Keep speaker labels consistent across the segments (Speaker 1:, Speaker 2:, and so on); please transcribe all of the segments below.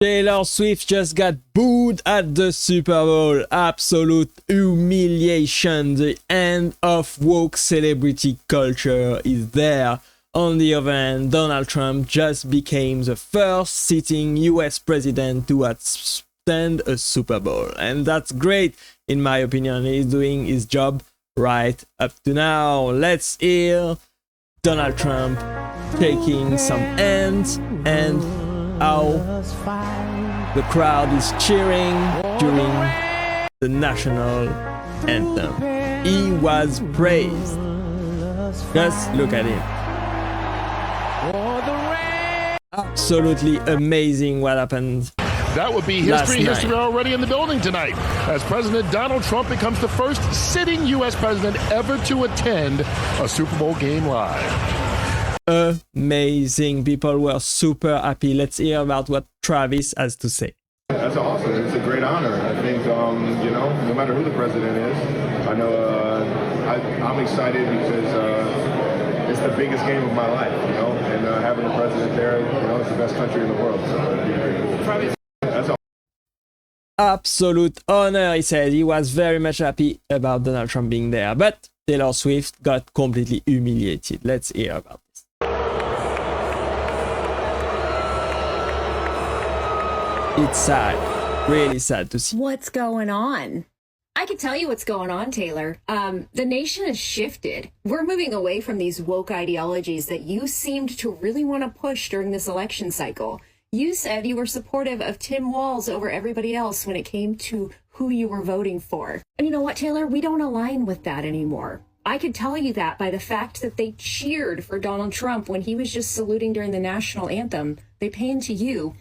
Speaker 1: Taylor Swift just got booed at the Super Bowl. Absolute humiliation. The end of woke celebrity culture is there. On the other hand, Donald Trump just became the first sitting US president to attend a Super Bowl. And that's great, in my opinion. He's doing his job right up to now. Let's hear Donald Trump taking some hands and how the crowd is cheering during the national anthem. He was praised. Just look at him. Absolutely amazing what happened.
Speaker 2: That would be history already in the building tonight, as President Donald Trump becomes the first sitting U.S. president ever to attend a Super Bowl game live.
Speaker 1: Amazing. People were super happy. Let's hear about what Travis has to say.
Speaker 3: That's awesome. It's a great honor. I think, you know, no matter who the president is, I know I'm excited because it's the biggest game of my life, you know, and having the president there, you know, it's the best country in the world. So it'd be very cool. Travis. That's all.
Speaker 1: Absolute honor, he said. He was very much happy about Donald Trump being there, but Taylor Swift got completely humiliated. Let's hear about this. It's sad, really sad to see.
Speaker 4: What's going on? I can tell you what's going on, Taylor. The nation has shifted. We're moving away from these woke ideologies that you seemed to really want to push during this election cycle. You said you were supportive of Tim Walz over everybody else when it came to who you were voting for. And you know what, Taylor? We don't align with that anymore. I could tell you that by the fact that they cheered for Donald Trump when he was just saluting during the national anthem. They panned to you,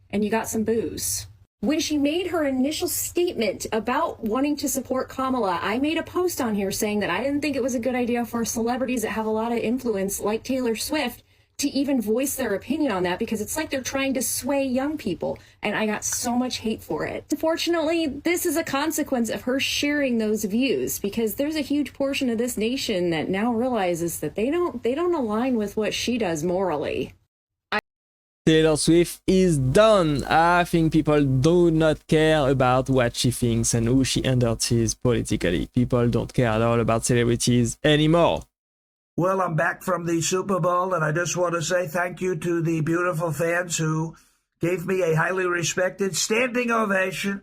Speaker 4: and you got some boos. When she made her initial statement about wanting to support Kamala, I made a post on here saying that I didn't think it was a good idea for celebrities that have a lot of influence, like Taylor Swift, to even voice their opinion on that, because it's like they're trying to sway young people, and I got so much hate for it. Unfortunately, this is a consequence of her sharing those views, because there's a huge portion of this nation that now realizes that they don't align with what she does morally.
Speaker 1: Taylor Swift is done. I think people do not care about what she thinks and who she endorses politically. People don't care at all about celebrities anymore.
Speaker 5: Well, I'm back from the Super Bowl, and I just want to say thank you to the beautiful fans who gave me a highly respected standing ovation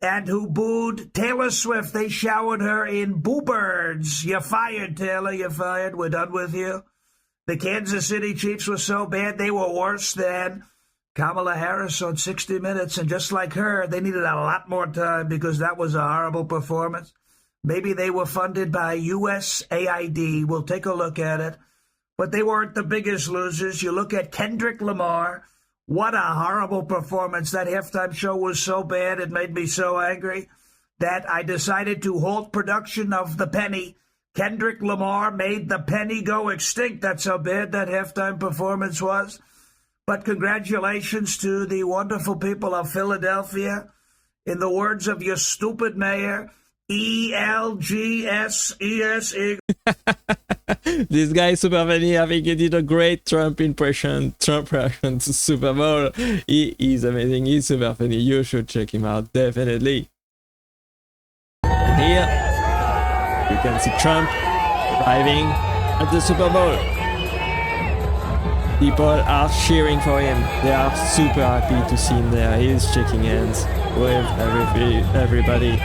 Speaker 5: and who booed Taylor Swift. They showered her in boo birds. You're fired, Taylor. You're fired. We're done with you. The Kansas City Chiefs were so bad, they were worse than Kamala Harris on 60 Minutes. And just like her, they needed a lot more time because that was a horrible performance. Maybe they were funded by USAID. We'll take a look at it. But they weren't the biggest losers. You look at Kendrick Lamar. What a horrible performance. That halftime show was so bad, it made me so angry that I decided to halt production of The Penny. Kendrick Lamar made the penny go extinct. That's how bad that halftime performance was. But congratulations to the wonderful people of Philadelphia. In the words of your stupid mayor, ELGSES.
Speaker 1: This guy is super funny. I think he did a great Trump impression to Super Bowl. He is amazing. He's super funny. You should check him out, definitely. And here you can see Trump arriving at the Super Bowl. People are cheering for him. They are super happy to see him there. He is shaking hands with everybody.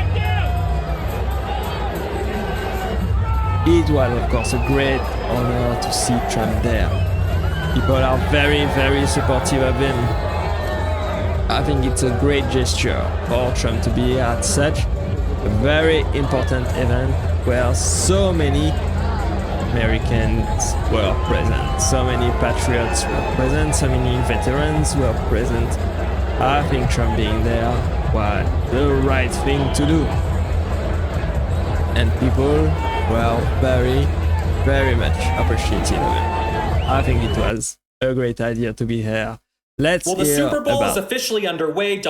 Speaker 1: It was, of course, a great honor to see Trump there. People are very, very supportive of him. I think it's a great gesture for Trump to be at such a very important event where so many Americans were present, so many patriots were present, so many veterans were present. I think Trump being there was the right thing to do. And people were very, very much appreciative of it. I think it was a great idea to be here. Let's
Speaker 6: the
Speaker 1: hear
Speaker 6: Super Bowl
Speaker 1: about
Speaker 6: is officially underway.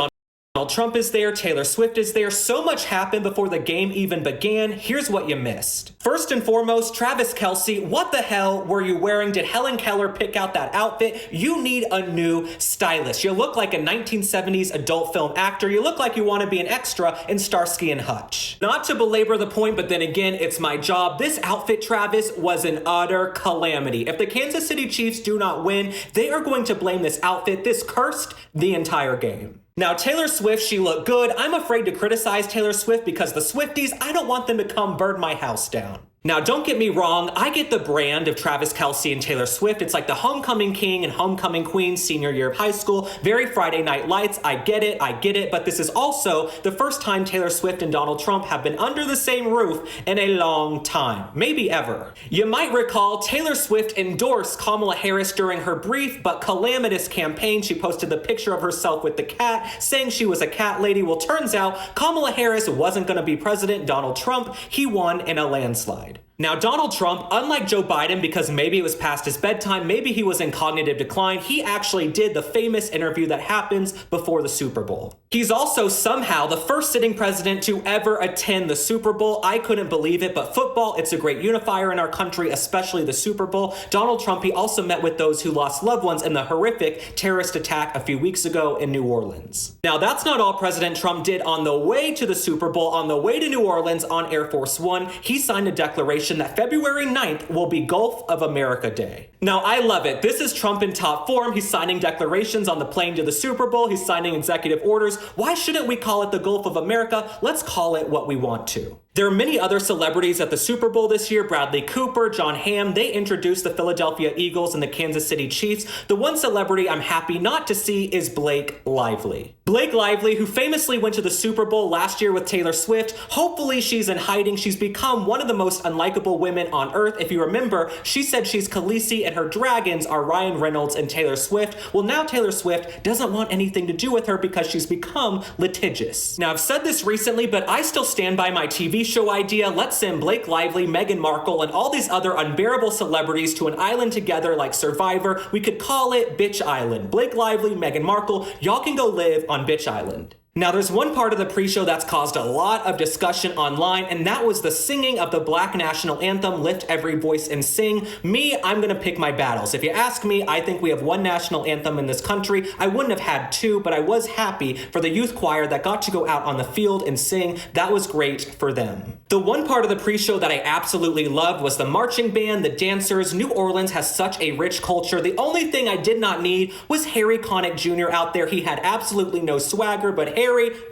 Speaker 6: Donald Trump is there, Taylor Swift is there. So much happened before the game even began. Here's what you missed. First and foremost, Travis Kelce, what the hell were you wearing? Did Helen Keller pick out that outfit? You need a new stylist. You look like a 1970s adult film actor. You look like you want to be an extra in Starsky and Hutch. Not to belabor the point, but then again, it's my job. This outfit, Travis, was an utter calamity. If the Kansas City Chiefs do not win, they are going to blame this outfit. This cursed the entire game. Now, Taylor Swift, she looked good. I'm afraid to criticize Taylor Swift because the Swifties, I don't want them to come burn my house down. Now, don't get me wrong, I get the brand of Travis Kelce and Taylor Swift. It's like the homecoming king and homecoming queen senior year of high school. Very Friday Night Lights. I get it. But this is also the first time Taylor Swift and Donald Trump have been under the same roof in a long time. Maybe ever. You might recall Taylor Swift endorsed Kamala Harris during her brief but calamitous campaign. She posted the picture of herself with the cat, saying she was a cat lady. Well, turns out Kamala Harris wasn't going to be President Donald Trump. He won in a landslide. Now, Donald Trump, unlike Joe Biden, because maybe it was past his bedtime, maybe he was in cognitive decline, he actually did the famous interview that happens before the Super Bowl. He's also somehow the first sitting president to ever attend the Super Bowl. I couldn't believe it, but football, it's a great unifier in our country, especially the Super Bowl. Donald Trump, he also met with those who lost loved ones in the horrific terrorist attack a few weeks ago in New Orleans. Now, that's not all President Trump did on the way to the Super Bowl. On the way to New Orleans on Air Force One, he signed a declaration that February 9th will be Gulf of America Day. Now, I love it. This is Trump in top form. He's signing declarations on the plane to the Super Bowl. He's signing executive orders. Why shouldn't we call it the Gulf of America? Let's call it what we want to. There are many other celebrities at the Super Bowl this year. Bradley Cooper, John Hamm, they introduced the Philadelphia Eagles and the Kansas City Chiefs. The one celebrity I'm happy not to see is Blake Lively. Blake Lively, who famously went to the Super Bowl last year with Taylor Swift. Hopefully she's in hiding. She's become one of the most unlikable women on earth. If you remember, she said she's Khaleesi and her dragons are Ryan Reynolds and Taylor Swift. Well, now Taylor Swift doesn't want anything to do with her because she's become litigious. Now, I've said this recently, but I still stand by my TV show idea. Let's send Blake Lively, Meghan Markle, and all these other unbearable celebrities to an island together like Survivor. We could call it Bitch Island. Blake Lively, Meghan Markle, y'all can go live on Bitch Island. Now, there's one part of the pre-show that's caused a lot of discussion online, and that was the singing of the Black National Anthem, Lift Every Voice and Sing. Me, I'm gonna pick my battles. If you ask me, I think we have one national anthem in this country. I wouldn't have had two, but I was happy for the youth choir that got to go out on the field and sing. That was great for them. The one part of the pre-show that I absolutely loved was the marching band, the dancers. New Orleans has such a rich culture. The only thing I did not need was Harry Connick Jr. out there. He had absolutely no swagger, but Harry,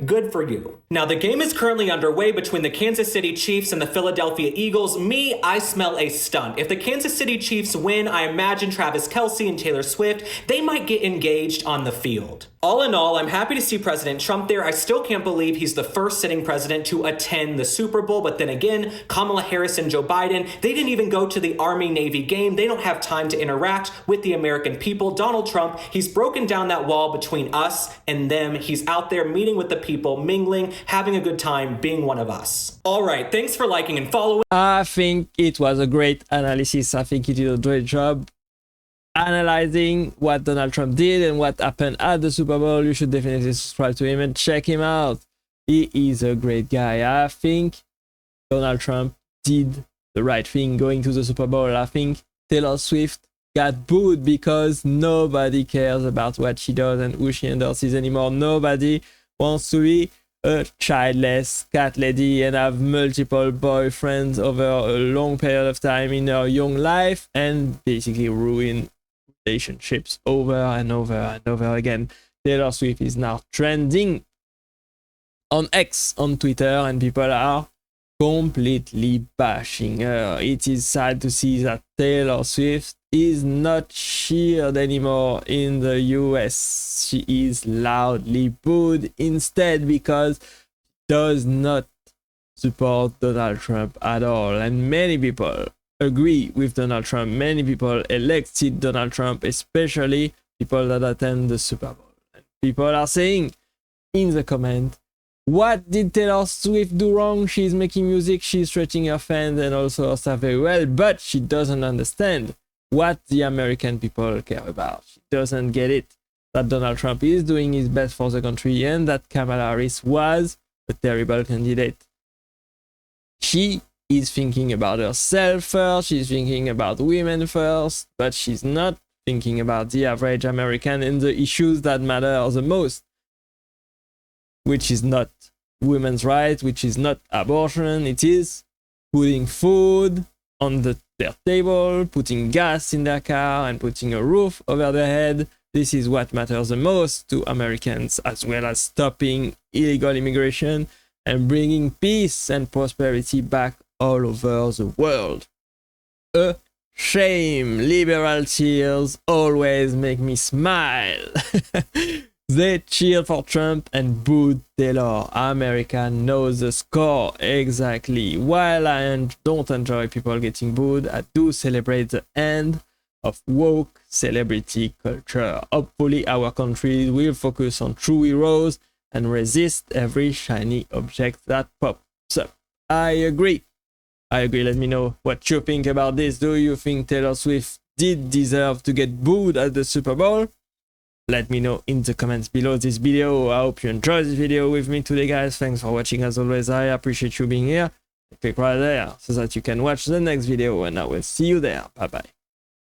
Speaker 6: good for you. Now, the game is currently underway between the Kansas City Chiefs and the Philadelphia Eagles. Me, I smell a stunt. If the Kansas City Chiefs win, I imagine Travis Kelce and Taylor Swift, they might get engaged on the field. All in all, I'm happy to see President Trump there. I still can't believe he's the first sitting president to attend the Super Bowl. But then again, Kamala Harris and Joe Biden, they didn't even go to the Army-Navy game. They don't have time to interact with the American people. Donald Trump, he's broken down that wall between us and them. He's out there meeting with the people, mingling, having a good time, being one of us. All right, thanks for liking and following.
Speaker 1: I think it was a great analysis. I think he did a great job analyzing what Donald Trump did and what happened at the Super Bowl. You should definitely subscribe to him and check him out. He is a great guy. I think Donald Trump did the right thing going to the Super Bowl. I think Taylor Swift got booed because nobody cares about what she does and who she endorses anymore. Nobody wants to be a childless cat lady and have multiple boyfriends over a long period of time in her young life and basically ruin relationships over and over and over again. Taylor Swift is now trending on X, on Twitter, and people are completely bashing her. It is sad to see that Taylor Swift is not cheered anymore in the US. She is loudly booed instead because she does not support Donald Trump at all. And many people agree with Donald Trump. Many people elected Donald Trump, especially people that attend the Super Bowl. And people are saying in the comment, what did Taylor Swift do wrong? She's making music, she's treating her fans and also herself very well, but she doesn't understand what the American people care about. She doesn't get it. that Donald Trump is doing his best for the country and that Kamala Harris was a terrible candidate. She is thinking about herself first, she's thinking about women first, but she's not thinking about the average American and the issues that matter the most, which is not women's rights, which is not abortion, it is putting food on their table, putting gas in their car, and putting a roof over their head. This is what matters the most to Americans, as well as stopping illegal immigration and bringing peace and prosperity back all over the world. A shame. Liberal cheers always make me smile. They cheered for Trump and booed Taylor. America knows the score exactly. While I don't enjoy people getting booed, I do celebrate the end of woke celebrity culture. Hopefully our country will focus on true heroes and resist every shiny object that pops up. I agree. Let me know what you think about this. Do you think Taylor Swift did deserve to get booed at the Super Bowl? Let me know in the comments below this video. I hope you enjoyed this video with me today, guys. Thanks for watching as always. I appreciate you being here. Click right there so that you can watch the next video, and I will see you there. Bye bye.